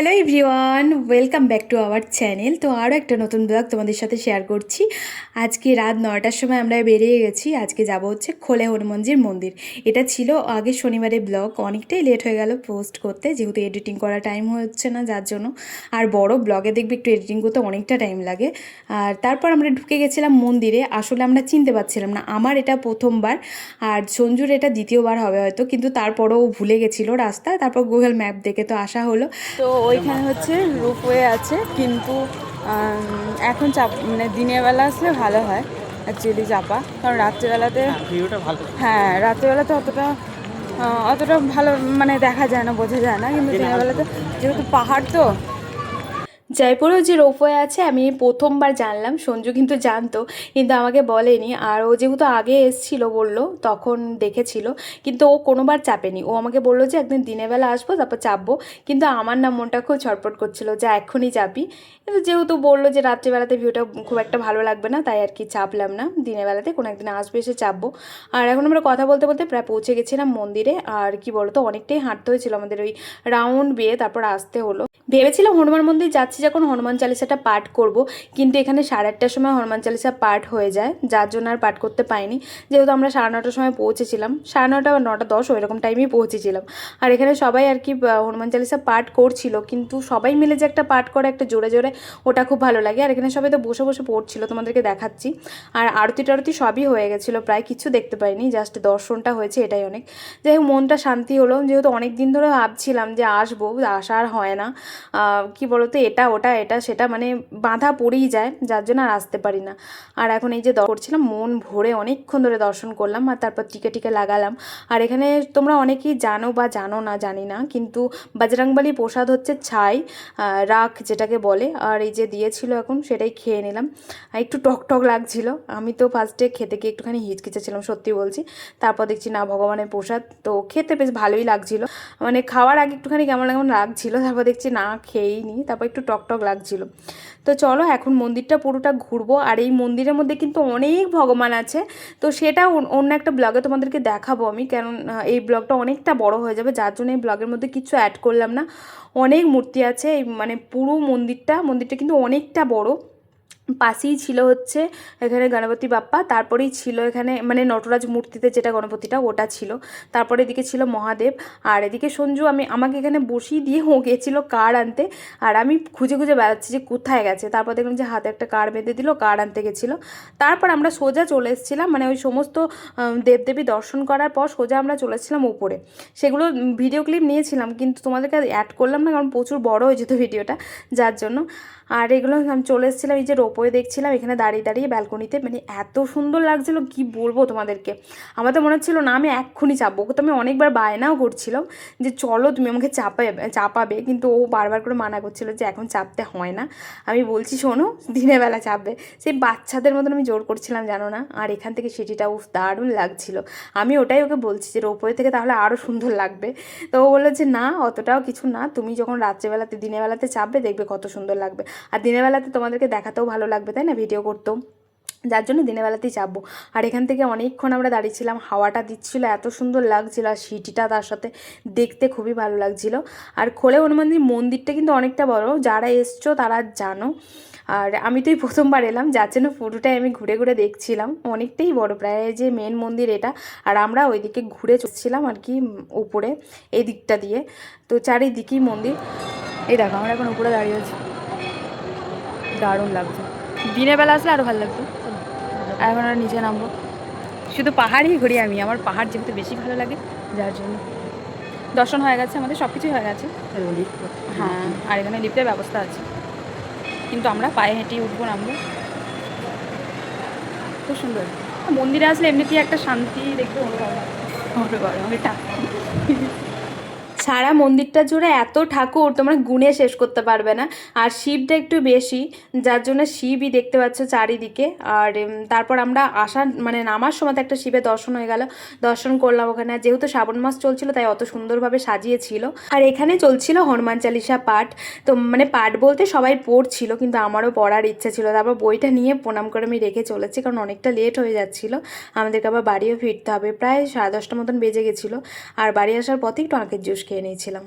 Hello everyone, welcome back to our channel. তো আরও একটা নতুন ব্লগ তোমাদের সাথে শেয়ার করছি। আজকে রাত 9টার সময় আমরা বেরিয়ে গেছি। আজকে যাব হচ্ছে খোলে হনুমানজির মন্দির। এটা ছিল আগে শনিবারের ব্লগ, অনেকটাই লেট হয়ে গেল পোস্ট করতে, যেহেতু এডিটিং করার টাইম হচ্ছে না যার জন্য। আর বড় ব্লগে দেখবে একটু এডিটিং করতে অনেকটা টাইম লাগে। আর তারপর আমরা ঢুকে গেছিলাম মন্দিরে। আসলে আমরা চিনতে পারছিলাম না, আমার এটা প্রথমবার আর সঞ্জুর এটা দ্বিতীয়বার হবে হয়তো, কিন্তু তারপরও ভুলে গেছিলো রাস্তা। তারপর গুগল ম্যাপ দেখে তো আসা হলো। তো ওইখানে হচ্ছে রূপওয়ে আছে, কিন্তু এখন মানে দিনের বেলা আসলে ভালো হয় অ্যাকচুয়ালি চাপা, কারণ রাত্রিবেলাতে ভিউটা ভালো। হ্যাঁ, রাত্রিবেলাতে অতটা ভালো মানে দেখা যায় না, বোঝা যায় না, কিন্তু দিনের বেলাতে যেহেতু পাহাড় তো। জয়পুরেও যে রোপওয়ে আছে আমি প্রথমবার জানলাম, সঞ্জু কিন্তু জানতো কিন্তু আমাকে বলেনি। আর ও যেহেতু আগে এসেছিলো বললো, তখন দেখেছিল, কিন্তু ও কোনোবার চাপেনি। ও আমাকে বললো যে একদিন দিনের বেলা আসবো, তারপর চাপবো। কিন্তু আমার না মনটা খুব ছটফট করছিল যে এক্ষুনি চাপি, কিন্তু যেহেতু বললো যে রাত্রিবেলাতে ভিউটা খুব একটা ভালো লাগবে না, তাই আর কি চাপলাম না। দিনের বেলাতে কোনো একদিন আসবে এসে চাপবো। আর এখন আমরা কথা বলতে বলতে প্রায় পৌঁছে গেছিলাম মন্দিরে। আর কি বলতো, অনেকটাই হাঁটতে হয়েছিল আমাদের, ওই রাউন্ড বেয়ে তারপর আসতে হলো। ভেবেছিলাম হনুমান মন্দির যাচ্ছি যখন হনুমান চালিসাটা পাঠ করব, কিন্তু এখানে 8:30টার সময় হনুমান চালিসা পাঠ হয়ে যায়, যার জন্য আর পাঠ করতে পাইনি। যেহেতু আমরা 9:30টার সময় পৌঁছেছিলাম, 9:30 বা 9:10 ওইরকম টাইমেই পৌঁছেছিলাম। আর এখানে সবাই আর কি হনুমান চালিসা পাঠ করছিল, কিন্তু সবাই মিলে যে একটা পাঠ করে একটা জোরে জোরে, ওটা খুব ভালো লাগে। আর এখানে সবাই তো বসে বসে পড়ছিল, তোমাদেরকে দেখাচ্ছি। আর আরতি টারতি সবই হয়ে গেছিলো, প্রায় কিছু দেখতে পাইনি, জাস্ট দর্শনটা হয়েছে, এটাই অনেক। যাই হোক, মনটা শান্তি হলো, যেহেতু অনেক দিন ধরে ভাবছিলাম যে আসবো, আসা আর হয় না। কি বলতো, এটা ওটা এটা সেটা মানে বাঁধা পড়েই যায়, যার জন্য আর আসতে পারি না। আর এখন এই যে করছিলাম, মন ভরে অনেকক্ষণ ধরে দর্শন করলাম, আর তারপর টিকে লাগালাম। আর এখানে তোমরা অনেকেই জানো বা জানো না জানি না, কিন্তু বজরংবলী প্রসাদ হচ্ছে ছাই রাখ যেটাকে বলে। আর এই যে দিয়েছিল এখন, সেটাই খেয়ে নিলাম। একটু টক টক লাগছিল, আমি তো ফার্স্টে খেতে গিয়ে একটুখানি হিচকিচেছিলাম, সত্যি বলছি। তারপর দেখছি না, ভগবানের প্রসাদ তো খেতে বেশ ভালোই লাগছিল। মানে খাওয়ার আগে একটুখানি কেমন কেমন লাগছিল, তারপর দেখছি না, খেয়েই নি, তারপর একটু টক টক লাগছিল। তো চলো এখন মন্দিরটা পুরোটা ঘুরবো। আর এই মন্দিরের মধ্যে কিন্তু অনেক ভগবান আছে, তো সেটা অন্য একটা ব্লগে তোমাদেরকে দেখাবো আমি, কারণ এই ব্লগটা অনেকটা বড় হয়ে যাবে, যার জন্য এই ব্লগের মধ্যে কিছু অ্যাড করলাম না। অনেক মূর্তি আছে এই মানে পুরো মন্দিরটা কিন্তু অনেকটা বড়। পাশেই ছিল হচ্ছে এখানে গণপতি বাপ্পা, তারপরেই ছিল এখানে মানে নটরাজ মূর্তিতে যেটা গণপতিটা ওটা ছিল, তারপরে এদিকে ছিল মহাদেব। আর এদিকে সঞ্জু আমাকে এখানে বসিয়ে দিয়ে ও গেছিলো কার্ড আনতে। আর আমি খুঁজে খুঁজে বেড়াচ্ছি যে কোথায় গেছে, তারপর দেখলাম যে হাতে একটা কার্ড বেঁধে দিল, কার্ড আনতে গেছিলো। তারপর আমরা সোজা চলে এসেছিলাম, মানে ওই সমস্ত দেবদেবী দর্শন করার পর সোজা আমরা চলে এসেছিলাম উপরে। সেগুলো ভিডিও ক্লিপ নিয়েছিলাম, কিন্তু তোমাদেরকে অ্যাড করলাম না, কারণ প্রচুর বড় হয়ে যেত ভিডিওটা, যার জন্য। আর এগুলো আমি চলে এসেছিলাম, এই যে রোপওয়ে দেখছিলাম এখানে দাঁড়িয়ে দাঁড়িয়ে ব্যালকনিতে, মানে এত সুন্দর লাগছিলো কি বলবো তোমাদেরকে। আমার তো মনে হচ্ছিলো না আমি এক্ষুনি চাপবো, তো আমি অনেকবার বায়নাও করছিলাম যে চলো তুমি আমাকে চাপাবে, কিন্তু ও বারবার করে মানা করছিল যে এখন চাপতে হয় না। আমি বলছি শোনো, দিনের বেলা চাপবে, সেই বাচ্চাদের মতন আমি জোর করছিলাম, জানো না। আর এখান থেকে সিটিটাও দারুণ লাগছিল। আমি ওটাই ওকে বলছি যে রোপওয়ে থেকে তাহলে আরও সুন্দর লাগবে। তো ও বললো যে না, অতটাও কিছু না, তুমি যখন রাত্রেবেলাতে দিনের বেলাতে চাপবে দেখবে কত সুন্দর লাগবে। আর দিনের বেলাতে তোমাদেরকে দেখাতেও ভালো লাগবে, তাই না, ভিডিও করতেও, যার জন্য দিনের বেলাতেই চাপবো। আর এখান থেকে অনেকক্ষণ আমরা দাঁড়িয়েছিলাম, হাওয়াটা দিচ্ছিলো, এত সুন্দর লাগছিলো, আর সিটিটা তার সাথে দেখতে খুবই ভালো লাগছিলো। আর খোলে হনুমানজির মন্দিরটা কিন্তু অনেকটা বড়, যারা এসছো তারা জানো। আর আমি তো এই প্রথমবার এলাম, যার জন্য পুরোটাই আমি ঘুরে ঘুরে দেখছিলাম, অনেকটাই বড়, প্রায় যে মেন মন্দির এটা। আর আমরা ওইদিকে ঘুরে চলছিলাম আর কি উপরে, এই দিকটা দিয়ে। তো চারিদিকেই মন্দির। এই দেখো আমরা এখন উপরে দাঁড়িয়ে আছি, দারুণ লাগছে। দিনের বেলা আসলে আরও ভালো লাগতো। আর এখন আর নিচে নামবো, শুধু পাহাড়ই ঘুরি আমি, আমার পাহাড় যেহেতু বেশি ভালো লাগে, যার জন্য। দর্শন হয়ে গেছে আমাদের, সব কিছুই হয়ে গেছে। হ্যাঁ, আর এখানে লিফটের ব্যবস্থা আছে, কিন্তু আমরা পায়ে হেঁটেই উঠবো নামবো। খুব সুন্দর মন্দিরে আসলে, এমনিতেই একটা শান্তি দেখতে অনুভব হয়। ওটা সারা মন্দিরটা জুড়ে এত ঠাকুর তোমরা গুণে শেষ করতে পারবে না। আর শিবটা একটু বেশি, যার জন্য শিবই দেখতে পাচ্ছ চারিদিকে। আর তারপর আমরা আসার মানে নামার সময় একটা শিবের দর্শন হয়ে গেল, দর্শন করলাম ওখানে। আর যেহেতু শ্রাবণ মাস চলছিল, তাই অত সুন্দরভাবে সাজিয়েছিল। আর এখানে চলছিল হনুমান চালিসা পাঠ। তো মানে পাঠ বলতে সবাই পড়ছিল, কিন্তু আমারও পড়ার ইচ্ছা ছিল। তারপর বইটা নিয়ে প্রণাম করে আমি রেখে চলেছি, কারণ অনেকটা লেট হয়ে যাচ্ছিল, আমাদেরকে আবার বাড়িও ফিরতে হবে। প্রায় 10:30 মতন বেজে গেছিলো। আর বাড়ি আসার পথে একটু আখের জুস খেয়ে নিয়েছিলাম।